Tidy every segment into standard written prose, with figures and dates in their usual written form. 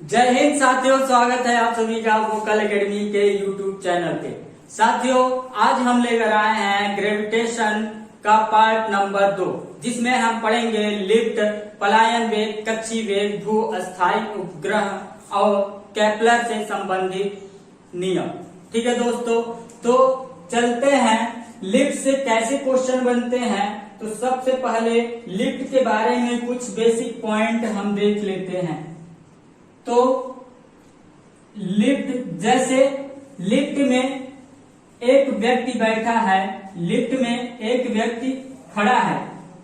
जय हिंद साथियों, स्वागत है आप सभी का वोकल एकेडमी के यूट्यूब चैनल पे। साथियों, आज हम लेकर आए हैं ग्रेविटेशन का पार्ट नंबर 2, जिसमें हम पढ़ेंगे लिफ्ट, पलायन वेग, कक्षीय वेग, भू अस्थायी उपग्रह और केपलर से संबंधित नियम। ठीक है दोस्तों, तो चलते हैं लिफ्ट से कैसे क्वेश्चन बनते हैं। तो सबसे पहले लिफ्ट के बारे में कुछ बेसिक पॉइंट हम देख लेते हैं। तो लिफ्ट, जैसे लिफ्ट में एक व्यक्ति बैठा है, लिफ्ट में एक व्यक्ति खड़ा है।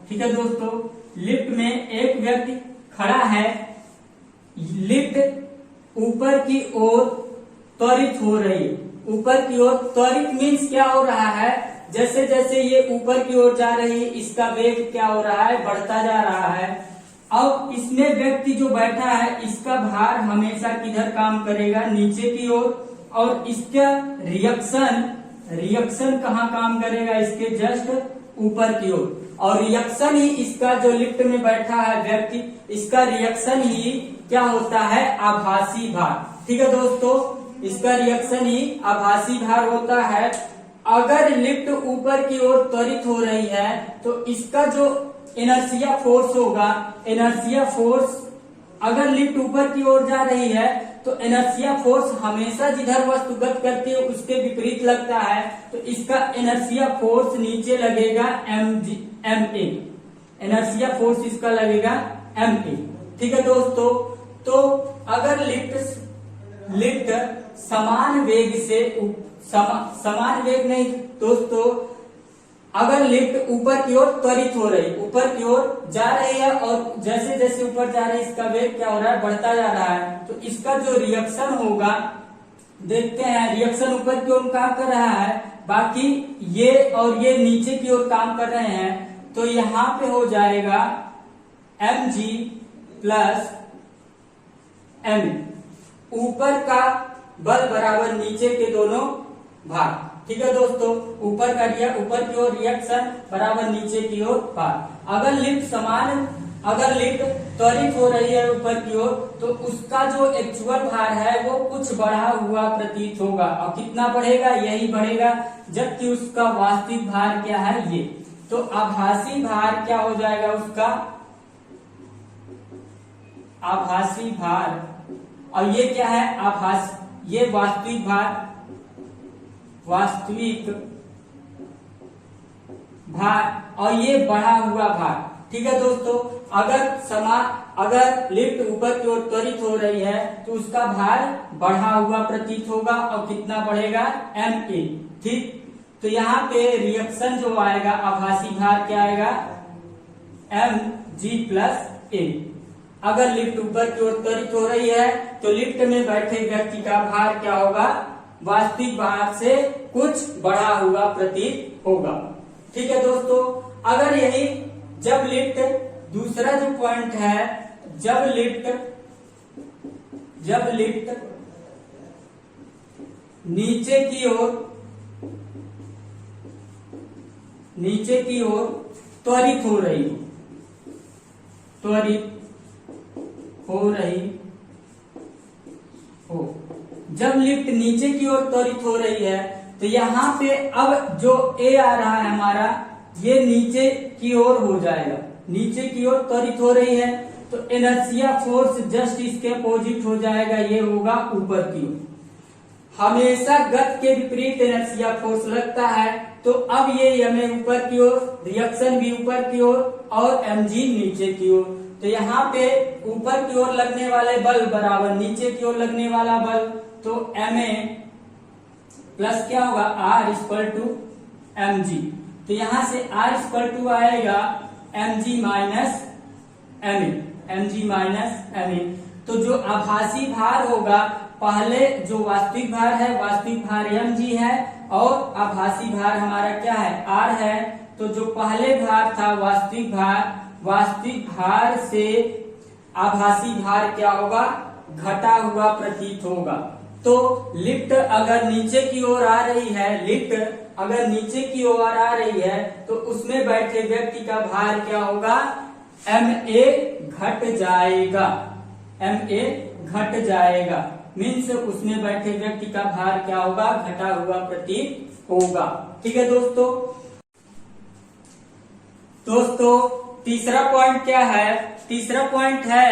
ठीक है दोस्तों, लिफ्ट में एक व्यक्ति खड़ा है, लिफ्ट ऊपर की ओर त्वरित हो रही है। ऊपर की ओर त्वरित मीन्स क्या हो रहा है, जैसे जैसे ये ऊपर की ओर जा रही है, इसका वेग क्या हो रहा है, बढ़ता जा रहा है। अब इसमें व्यक्ति जो बैठा है, इसका भार हमेशा किधर काम करेगा, नीचे की ओर, और इसका रिएक्शन कहाँ काम करेगा, इसके जस्ट ऊपर की ओर। और रिएक्शन ही इसका, जो लिफ्ट में बैठा है व्यक्ति, इसका रिएक्शन ही क्या होता है, आभासी भार। ठीक है दोस्तों, इसका रिएक्शन ही आभासी भार होता है। अगर लिफ्ट ऊपर की ओर त्वरित हो रही है तो इसका जो इनर्शिया फोर्स होगा, इनर्शिया फोर्स, अगर लिफ्ट ऊपर की ओर जा रही है तो इनर्शिया फोर्स हमेशा जिधर वस्तु गति करती है उसके विपरीत लगता है। तो इसका इनर्शिया फोर्स नीचे लगेगा ma, इनर्शिया फोर्स इसका लगेगा ma। ठीक है दोस्तों, तो अगर लिफ्ट समान वेग से, समान वेग नहीं दोस्तों, अगर लिफ्ट ऊपर की ओर त्वरित हो रही, ऊपर की ओर जा रही है और जैसे जैसे ऊपर जा रही है इसका वेग क्या हो रहा है, बढ़ता जा रहा है। तो इसका जो रिएक्शन होगा, देखते हैं, रिएक्शन ऊपर की ओर काम कर रहा है, बाकी ये और ये नीचे की ओर काम कर रहे हैं। तो यहां पे हो जाएगा mg प्लस m, ऊपर का बल बराबर नीचे के दोनों भाग। ठीक है दोस्तों, ऊपर की ओर रिएक्शन बराबर नीचे की ओर भार। अगर लिफ्ट त्वरित हो रही है ऊपर की ओर, तो उसका जो एक्चुअल भार है वो कुछ बढ़ा हुआ प्रतीत होगा। और कितना बढ़ेगा, यही बढ़ेगा, जबकि उसका वास्तविक भार क्या है, ये। तो आभासी भार क्या हो जाएगा उसका, आभासी भार, और ये क्या है, ये वास्तविक भार, वास्तविक भार, और ये बढ़ा हुआ भार। ठीक है दोस्तों, अगर लिफ्ट ऊपर की ओर त्वरित हो रही है तो उसका भार बढ़ा हुआ प्रतीत होगा, और कितना बढ़ेगा, ma। ठीक, तो यहाँ पे रिएक्शन जो आएगा, आभासी भार क्या आएगा, mg प्लस a। अगर लिफ्ट ऊपर की ओर त्वरित हो रही है तो लिफ्ट में बैठे व्यक्ति का भार क्या होगा, वास्तविक भार से कुछ बढ़ा हुआ प्रतीत होगा। ठीक है दोस्तों, अगर यही, जब लिफ्ट, दूसरा जो पॉइंट है, जब लिफ्ट नीचे की ओर त्वरित हो रही हो, जब लिफ्ट नीचे की ओर त्वरित हो रही है तो यहाँ पे अब जो A आ रहा है हमारा, ये नीचे की ओर हो जाएगा, नीचे की ओर त्वरित हो रही है, तो इनर्शिया फोर्स जस्ट इसके अपोजिट हो जाएगा, ये होगा ऊपर की ओर। हमेशा गति के विपरीत इनर्शिया फोर्स लगता है। तो अब ये ma ऊपर की ओर, रिएक्शन भी ऊपर की ओर, और mg नीचे की ओर। तो यहाँ पे ऊपर की ओर लगने वाले बल बराबर नीचे की ओर लगने वाला बल, तो ma प्लस क्या होगा, r इक्वल टू mg। तो यहां से r इक्वल टू आएगा mg माइनस ma। तो जो आभासी भार होगा, पहले जो भार है, वास्तविक भार mg है, और आभासी भार हमारा क्या है, r है। तो जो पहले भार था, वास्तविक भार से आभासी भार क्या होगा, घटा हुआ प्रतीत होगा। तो लिफ्ट अगर नीचे की ओर आ रही है, तो उसमें बैठे व्यक्ति का भार क्या होगा, ma घट जाएगा। ma घट जाएगा। मीन्स उसमें बैठे व्यक्ति का भार क्या होगा, घटा हुआ प्रतीत होगा। ठीक है दोस्तों। तीसरा पॉइंट क्या है? तीसरा पॉइंट है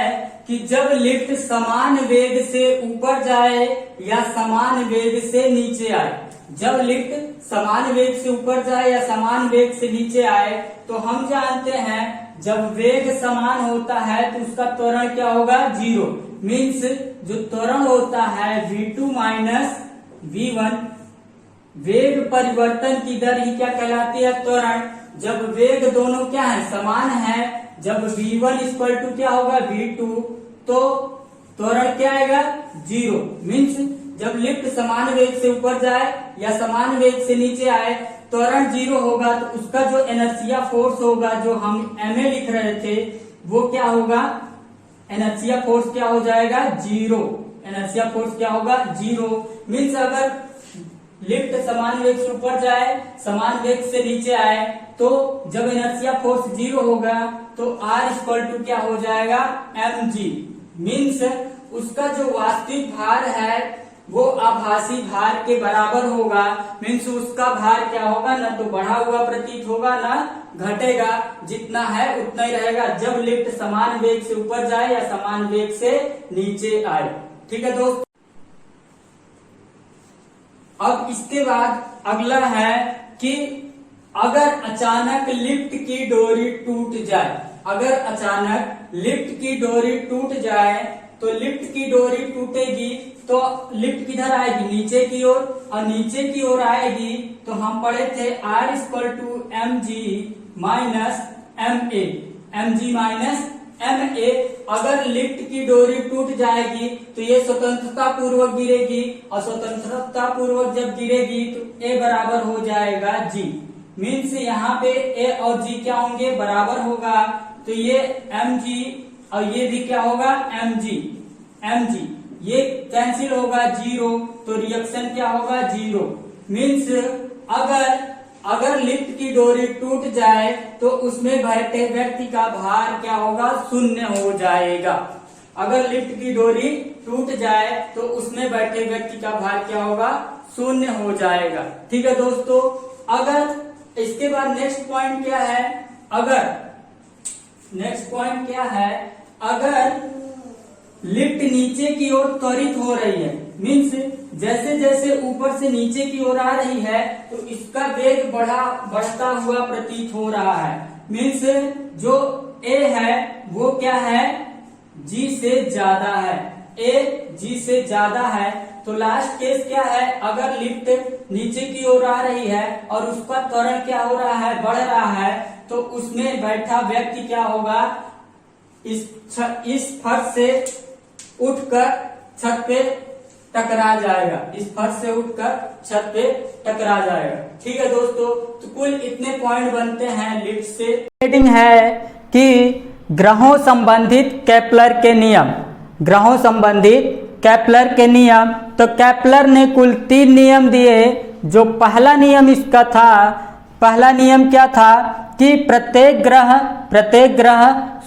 कि जब लिफ्ट समान वेग से ऊपर जाए या समान वेग से नीचे आए। जब लिफ्ट समान वेग से ऊपर जाए या समान वेग से नीचे आए तो हम जानते हैं जब वेग समान होता है तो उसका त्वरण क्या होगा, 0। मीन्स जो त्वरण होता है v2 माइनस v1, वेग परिवर्तन की दर ही क्या कहलाती है, त्वरण। जब वेग दोनों क्या है, समान है, जब v1 इक्वल टू क्या होगा v2, तो त्वरण क्या आएगा, 0। मीन्स जब लिफ्ट समान वेग से ऊपर जाए या समान वेग से नीचे आए त्वरण 0 होगा तो उसका जो इनर्शिया फोर्स होगा, जो हम ma लिख रहे थे, वो क्या होगा, इनर्शिया फोर्स क्या हो जाएगा, 0। इनर्शिया फोर्स क्या होगा, 0। मीन्स अगर लिफ्ट समान वेग से ऊपर जाए समान वेग से नीचे आए तो जब इनर्शिया फोर्स 0 होगा तो R इक्वल टू क्या हो जाएगा, mg। मीन्स उसका जो वास्तविक भार है वो आभासी भार के बराबर होगा। मीन्स उसका भार क्या होगा, ना तो बढ़ा हुआ प्रतीत होगा ना घटेगा, जितना है उतना ही रहेगा जब लिफ्ट समान वेग से ऊपर जाए या समान वेग से नीचे आए। ठीक है दोस्त। अब इसके बाद अगला है कि अगर अचानक लिफ्ट की डोरी टूट जाए, अगर अचानक लिफ्ट की डोरी टूट जाए तो लिफ्ट की डोरी टूटेगी तो लिफ्ट किधर आएगी, नीचे की ओर, और नीचे की ओर आएगी तो हम पढ़े थे R equal to mg minus ma, mg minus ma। अगर लिफ्ट की डोरी टूट जाएगी तो ये स्वतंत्रता पूर्वक गिरेगी, और स्वतंत्रता पूर्वक जब गिरेगी तो a बराबर हो जाएगा g। मीन्स यहाँ पे a और g क्या होंगे, बराबर होगा, तो ये mg और ये भी क्या होगा, mg ये कैंसिल होगा 0, तो रिएक्शन क्या होगा, 0। मीन्स अगर लिफ्ट की डोरी टूट जाए तो उसमें बैठे व्यक्ति का भार क्या होगा, 0 हो जाएगा। अगर लिफ्ट की डोरी टूट जाए तो उसमें बैठे व्यक्ति का भार क्या होगा, 0 हो जाएगा। ठीक है दोस्तों। अगर इसके बाद नेक्स्ट पॉइंट क्या है, अगर लिफ्ट नीचे की ओर त्वरित हो रही है, मीन्स जैसे जैसे ऊपर से नीचे की ओर आ रही है तो इसका वेग बढ़ता हुआ प्रतीत हो रहा है। मीन्स जो a है वो क्या है, g से ज्यादा है, a g से ज्यादा है। तो लास्ट केस क्या है, अगर लिफ्ट नीचे की ओर आ रही है और उसका त्वरण क्या हो रहा है, बढ़ रहा है, तो उसमें बैठा व्यक्ति क्या होगा, इस फर्श से उठकर छत पे टकरा जाएगा, इस फर्श से उठकर छत पे टकरा जाएगा। ठीक है दोस्तों। तो कुल इतने पॉइंट बनते हैं लिफ्ट से। हेडिंग है कि ग्रहों संबंधित केपलर के नियम, ग्रहों संबंधित केपलर के नियम। तो केपलर ने कुल 3 नियम दिए। जो पहला नियम इसका था, पहला नियम क्या था कि प्रत्येक ग्रह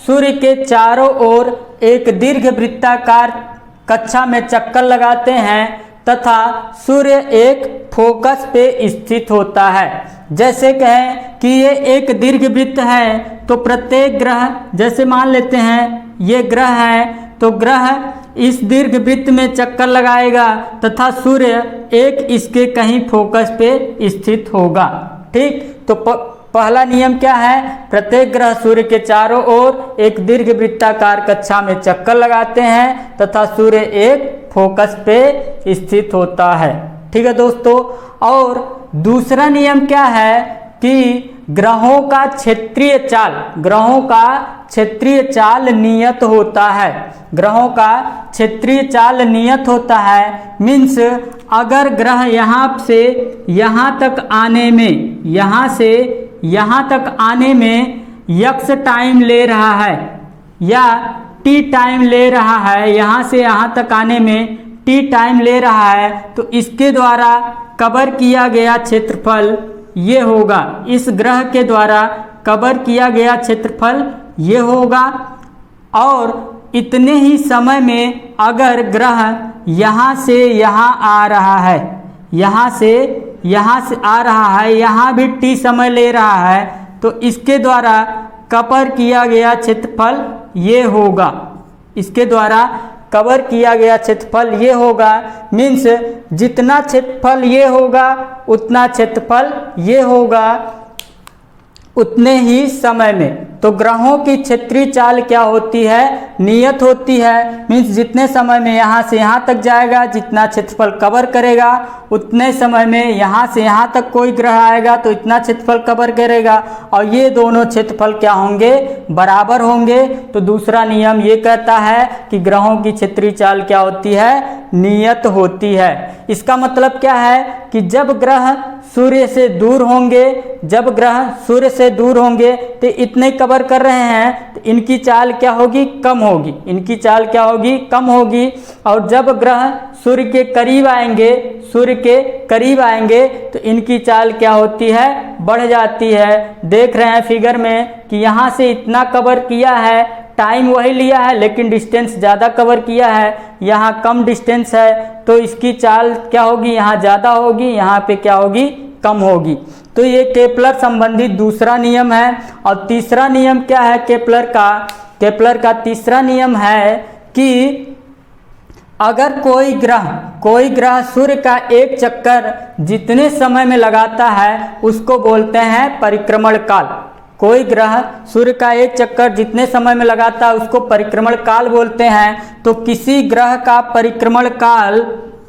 सूर्य के चारों ओर एक दीर्घ वृत्ताकार कक्षा में चक्कर लगाते हैं तथा सूर्य एक फोकस पे स्थित होता है। जैसे कहें कि ये एक दीर्घ वृत्त है तो प्रत्येक ग्रह, जैसे मान लेते हैं ये ग्रह है, तो ग्रह इस दीर्घ वृत्त में चक्कर लगाएगा तथा सूर्य एक इसके कहीं फोकस पे स्थित होगा। ठीक। तो पहला नियम क्या है, प्रत्येक ग्रह सूर्य के चारों ओर एक दीर्घ वृत्ताकार कक्षा में चक्कर लगाते हैं तथा सूर्य एक फोकस पे स्थित होता है। ठीक है दोस्तों। और दूसरा नियम क्या है कि ग्रहों का क्षेत्रीय चाल नियत होता है। ग्रहों का क्षेत्रीय चाल नियत होता है। मीन्स अगर ग्रह यहाँ से यहाँ तक आने में, यहाँ से यहाँ तक आने में x टाइम ले रहा है या t टाइम ले रहा है, यहाँ से यहाँ तक आने में t टाइम ले रहा है, तो इसके द्वारा कवर किया गया क्षेत्रफल ये होगा, इस ग्रह के द्वारा कवर किया गया क्षेत्रफल ये होगा। और इतने ही समय में अगर ग्रह यहाँ से यहाँ आ रहा है, यहाँ से आ रहा है, यहाँ भी t समय ले रहा है, तो इसके द्वारा कवर किया गया क्षेत्रफल ये होगा, इसके द्वारा कवर किया गया क्षेत्रफल ये होगा। मीन्स जितना क्षेत्रफल ये होगा उतना क्षेत्रफल ये होगा उतने ही समय में। तो ग्रहों की क्षेत्रीय चाल क्या होती है, नियत होती है। मीन्स जितने समय में यहाँ से यहाँ तक जाएगा, जितना क्षेत्रफल कवर करेगा, उतने समय में यहाँ से यहाँ तक कोई ग्रह आएगा तो इतना क्षेत्रफल कवर करेगा, और ये दोनों क्षेत्रफल क्या होंगे, बराबर होंगे। तो दूसरा नियम ये कहता है कि ग्रहों की क्षेत्रीय चाल क्या होती है, नियत होती है। इसका मतलब क्या है कि जब ग्रह सूर्य से दूर होंगे, जब ग्रह सूर्य से दूर होंगे तो इतने कवर कर रहे हैं तो इनकी चाल क्या होगी, कम होगी, इनकी चाल क्या होगी, कम होगी। और जब ग्रह सूर्य के करीब आएंगे, सूर्य के करीब आएंगे तो इनकी चाल क्या होती है, बढ़ जाती है। देख रहे हैं फिगर में कि यहाँ से इतना कवर किया है, टाइम वही लिया है लेकिन डिस्टेंस ज़्यादा कवर किया है, यहाँ कम डिस्टेंस है तो इसकी चाल क्या होगी, यहाँ ज़्यादा होगी, यहाँ पे क्या होगी, कम होगी। तो ये केपलर संबंधित दूसरा नियम है। और तीसरा नियम क्या है केपलर का, केपलर का तीसरा नियम है कि अगर कोई ग्रह सूर्य का एक चक्कर जितने समय में लगाता है उसको बोलते हैं परिक्रमण काल। कोई ग्रह सूर्य का एक चक्कर जितने समय में लगाता है उसको परिक्रमण काल बोलते हैं। तो किसी ग्रह का परिक्रमण काल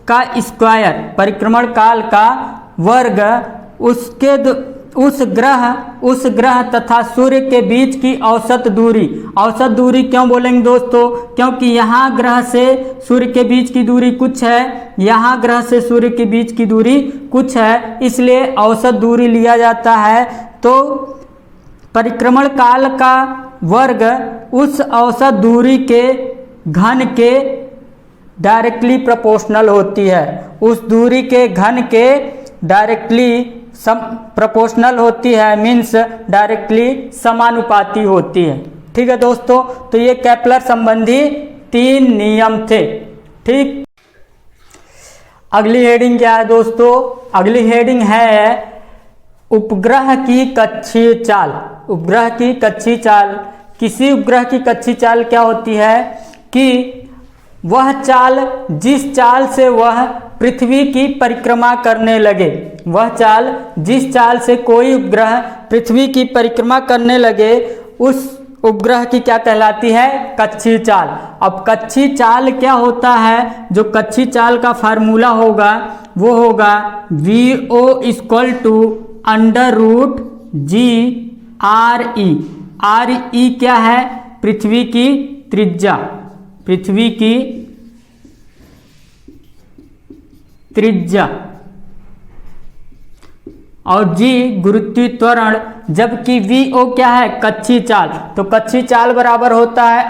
का स्क्वायर, परिक्रमण काल का वर्ग उस ग्रह तथा सूर्य के बीच की औसत दूरी। औसत दूरी क्यों बोलेंगे दोस्तों, क्योंकि यहाँ ग्रह से सूर्य के बीच की दूरी कुछ है, यहाँ ग्रह से सूर्य के बीच की दूरी कुछ है, इसलिए औसत दूरी लिया जाता है। तो परिक्रमण काल का वर्ग उस औसत दूरी के घन के डायरेक्टली प्रोपोर्शनल होती है, उस दूरी के घन के डायरेक्टली प्रोपोर्शनल होती है। मीन्स डायरेक्टली समानुपाती होती है। ठीक है दोस्तों, तो ये केपलर संबंधी 3 नियम थे। ठीक, अगली हेडिंग क्या है दोस्तों, अगली हेडिंग है उपग्रह की कक्षीय चाल। उपग्रह की कक्षीय चाल, किसी उपग्रह की कक्षीय चाल क्या होती है कि वह चाल, जिस चाल से वह पृथ्वी की परिक्रमा करने लगे, वह चाल, जिस चाल से कोई उपग्रह पृथ्वी की परिक्रमा करने लगे, उस उपग्रह की क्या कहलाती है, कक्षीय चाल। अब कक्षीय चाल क्या होता है, जो कक्षीय चाल का फार्मूला होगा वो होगा VO √g RE। RE क्या है, पृथ्वी की त्रिज्या, पृथ्वी की त्रिज्या, और G गुरुत्वीय त्वरण, जबकि VO क्या है, कक्षीय चाल। तो कक्षीय चाल बराबर होता है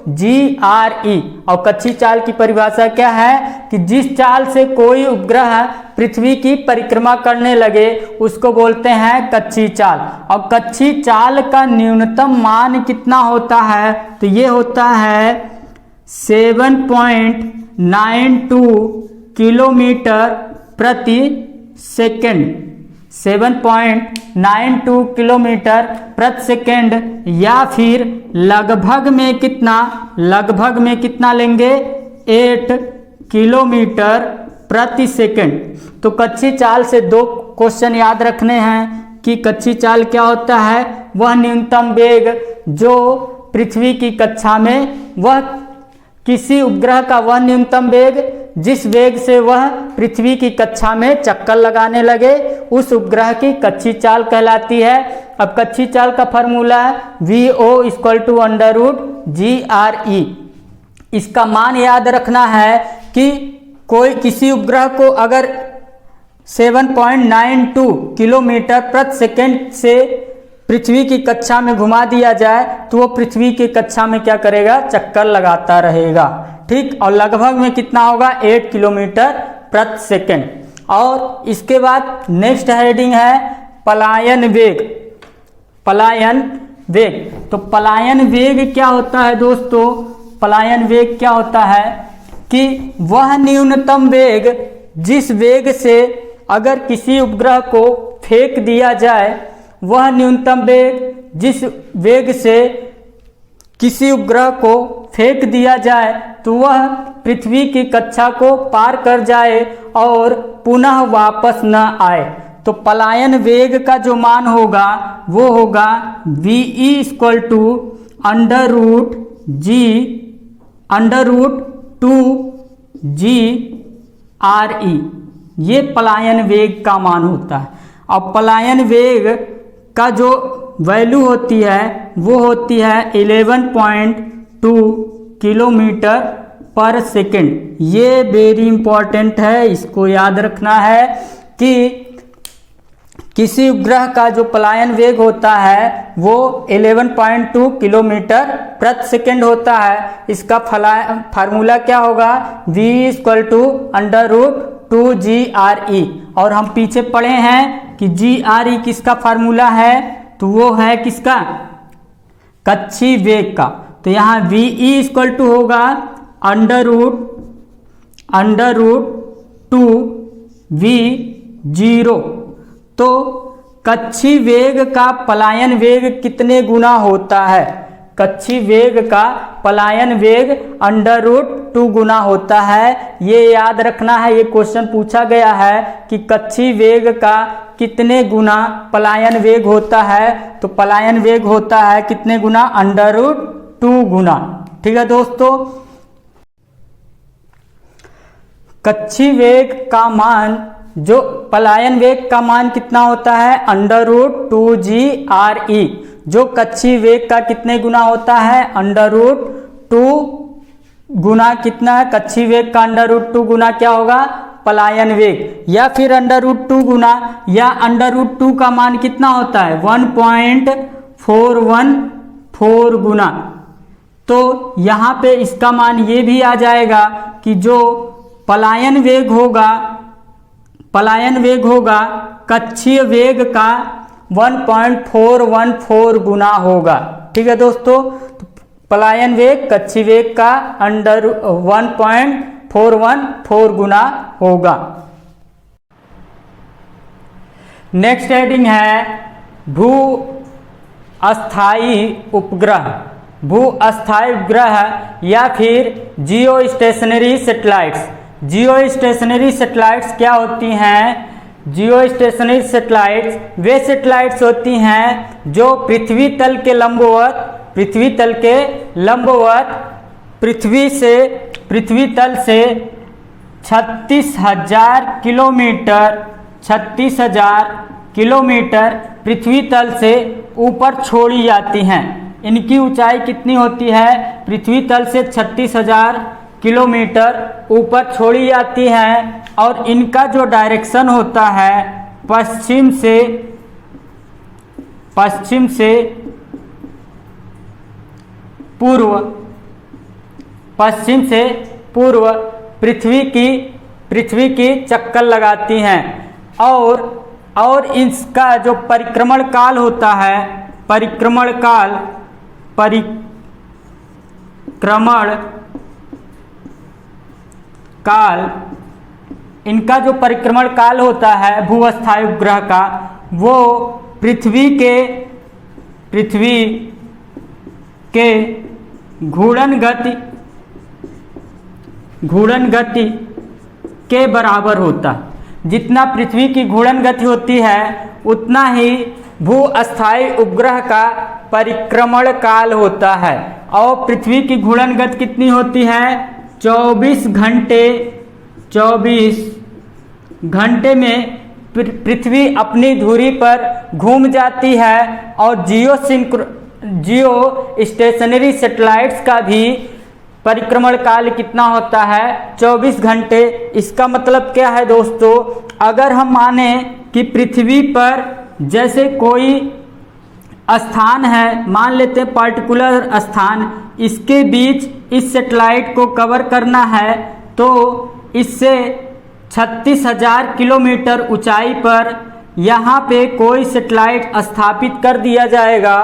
√g/RE। और कक्षीय चाल की परिभाषा क्या है कि जिस चाल से कोई उपग्रह पृथ्वी की परिक्रमा करने लगे उसको बोलते हैं कक्षीय चाल। और कक्षीय चाल का न्यूनतम मान कितना होता है, तो ये होता है 7.92 किलोमीटर प्रति सेकेंड, 7.92 किलोमीटर प्रति सेकेंड, या फिर लगभग में कितना लेंगे, 8 किलोमीटर प्रति सेकेंड। तो कक्षीय चाल से 2 क्वेश्चन याद रखने हैं कि कक्षीय चाल क्या होता है, वह न्यूनतम वेग जो पृथ्वी की कक्षा में, वह किसी उपग्रह का वह न्यूनतम वेग जिस वेग से वह पृथ्वी की कक्षा में चक्कर लगाने लगे, उस उपग्रह की कक्षीय चाल कहलाती है। अब कक्षीय चाल का फॉर्मूला है VO √g/RE। इसका मान याद रखना है कि किसी उपग्रह को अगर 7.92 किलोमीटर प्रति सेकेंड से पृथ्वी की कक्षा में घुमा दिया जाए तो वो पृथ्वी की कक्षा में क्या करेगा, चक्कर लगाता रहेगा। ठीक, और लगभग में कितना होगा, 8 किलोमीटर प्रति सेकेंड। और इसके बाद नेक्स्ट हेडिंग है पलायन वेग। पलायन वेग, तो पलायन वेग क्या होता है दोस्तों, पलायन वेग क्या होता है कि वह न्यूनतम वेग जिस वेग से अगर किसी उपग्रह को फेंक दिया जाए, वह न्यूनतम वेग जिस वेग से किसी उपग्रह को फेंक दिया जाए तो वह पृथ्वी की कक्षा को पार कर जाए और पुनः वापस न आए। तो पलायन वेग का जो मान होगा वो होगा VE equal to under root 2GRE। ये पलायन वेग का मान होता है। अब पलायन वेग का जो वैल्यू होती है वो होती है 11.2 किलोमीटर पर सेकेंड। ये वेरी इंपॉर्टेंट है, इसको याद रखना है कि किसी उपग्रह का जो पलायन वेग होता है वो 11.2 किलोमीटर प्रति सेकेंड होता है। इसका फार्मूला क्या होगा, V equal to under root 2GRE। और हम पीछे पढ़े हैं कि GRE किसका फार्मूला है, तो वो है किसका, कक्षीय वेग का। तो यहाँ VE इक्वल टू होगा अंडर रूट 2V0। तो कक्षीय वेग का पलायन वेग कितने गुना होता है, कक्षीय वेग का पलायन वेग अंडर रूट 2 गुना होता है। ये याद रखना है, ये क्वेश्चन पूछा गया है कि कक्षीय वेग का कितने गुना पलायन वेग होता है, तो पलायन वेग होता है कितने गुना, अंडर रूट 2 गुना। ठीक है दोस्तों, कक्षीय वेग का मान, जो पलायन वेग का मान कितना होता है, अंडर रूट 2GRE। जो कक्षीय वेग का कितने गुना होता है, अंडर रूट 2 गुना कितना है, कक्षीय वेग का अंडर रूट 2 गुना क्या होगा, पलायन वेग। या फिर अंडर रूट 2 गुना, या अंडर रूट 2 का मान कितना होता है 1.414 गुना। तो यहाँ पे इसका मान ये भी आ जाएगा कि जो पलायन वेग होगा कक्षीय वेग का 1.414 गुना होगा। ठीक है दोस्तों, तो पलायन वेग कक्षीय वेग का अंडर 1.414 गुना होगा। नेक्स्ट हेडिंग है भू अस्थायी उपग्रह। भू अस्थायी उपग्रह या फिर जियो स्टेशनरी सैटेलाइट्स। जियो स्टेशनरी सैटेलाइट्स क्या होती हैं, जियो स्टेशनरी सैटेलाइट्स वे सैटेलाइट्स होती हैं जो पृथ्वी तल के लंबवत पृथ्वी तल से 36,000 किलोमीटर पृथ्वी तल से ऊपर छोड़ी जाती हैं। इनकी ऊंचाई कितनी होती है, पृथ्वी तल से 36,000 किलोमीटर ऊपर छोड़ी जाती है। और इनका जो डायरेक्शन होता है पश्चिम से पूर्व पृथ्वी की चक्कर लगाती हैं। और इसका जो परिक्रमण काल होता है, इनका जो परिक्रमण काल होता है भू अस्थायी उपग्रह का, वो पृथ्वी के घूर्णन गति के बराबर होता है। जितना पृथ्वी की घूर्णन गति होती है उतना ही भू अस्थायी उपग्रह का परिक्रमण काल होता है। और पृथ्वी की घूर्णन गति कितनी होती है, 24 घंटे में पृथ्वी अपनी धुरी पर घूम जाती है। और जियो स्टेशनरी सैटेलाइट्स का भी परिक्रमण काल कितना होता है, 24 घंटे। इसका मतलब क्या है दोस्तों, अगर हम माने कि पृथ्वी पर जैसे कोई स्थान है, मान लेते हैं पर्टिकुलर स्थान, इसके बीच इस सैटेलाइट को कवर करना है, तो इससे 36,000 किलोमीटर ऊंचाई पर यहाँ पे कोई सैटेलाइट स्थापित कर दिया जाएगा।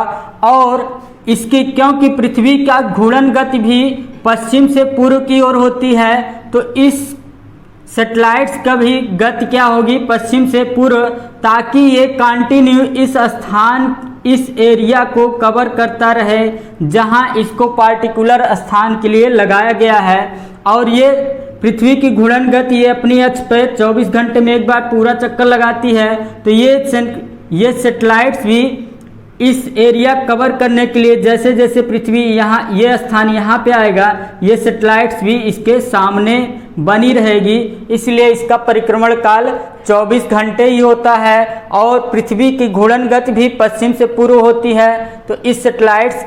और इसकी क्योंकि पृथ्वी का घूर्णन गति भी पश्चिम से पूर्व की ओर होती है तो इस सैटेलाइट्स का भी गति क्या होगी, पश्चिम से पूर्व, ताकि ये कंटिन्यू इस स्थान, इस एरिया को कवर करता रहे जहां इसको पार्टिकुलर स्थान के लिए लगाया गया है। और ये पृथ्वी की घूर्णन गति ये अपनी अक्ष पे 24 घंटे में एक बार पूरा चक्कर लगाती है। तो ये सैटेलाइट्स भी इस एरिया कवर करने के लिए, जैसे जैसे पृथ्वी यहाँ, ये स्थान यहाँ पे आएगा, ये सैटेलाइट्स भी इसके सामने बनी रहेगी। इसलिए इसका परिक्रमण काल 24 घंटे ही होता है और पृथ्वी की घूर्णन गति भी पश्चिम से पूर्व होती है। तो इस सैटेलाइट्स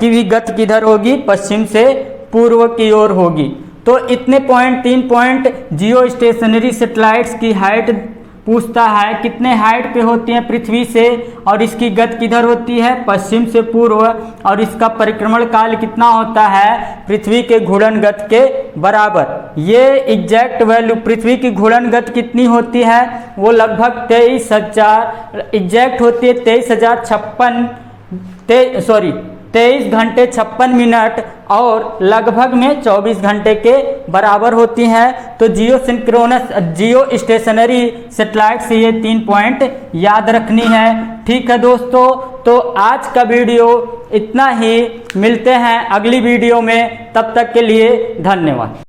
की भी गति किधर होगी, पश्चिम से पूर्व की ओर होगी। तो इतने पॉइंट, 3 पॉइंट जियो स्टेशनरी सैटेलाइट्स की हाइट पूछता है, कितने हाइट पे होती है पृथ्वी से और इसकी गति किधर होती है, पश्चिम से पूर्व, और इसका परिक्रमण काल कितना होता है, पृथ्वी के घूर्णन गति के बराबर। ये एग्जैक्ट वैल्यू पृथ्वी की घूर्णन गति कितनी होती है, वो लगभग 23,000 एग्जैक्ट होती है, 23 घंटे 56 मिनट और लगभग में 24 घंटे के बराबर होती हैं। तो जियो स्टेशनरी सैटेलाइट से ये 3 पॉइंट याद रखनी है। ठीक है दोस्तों, तो आज का वीडियो इतना ही, मिलते हैं अगली वीडियो में, तब तक के लिए धन्यवाद।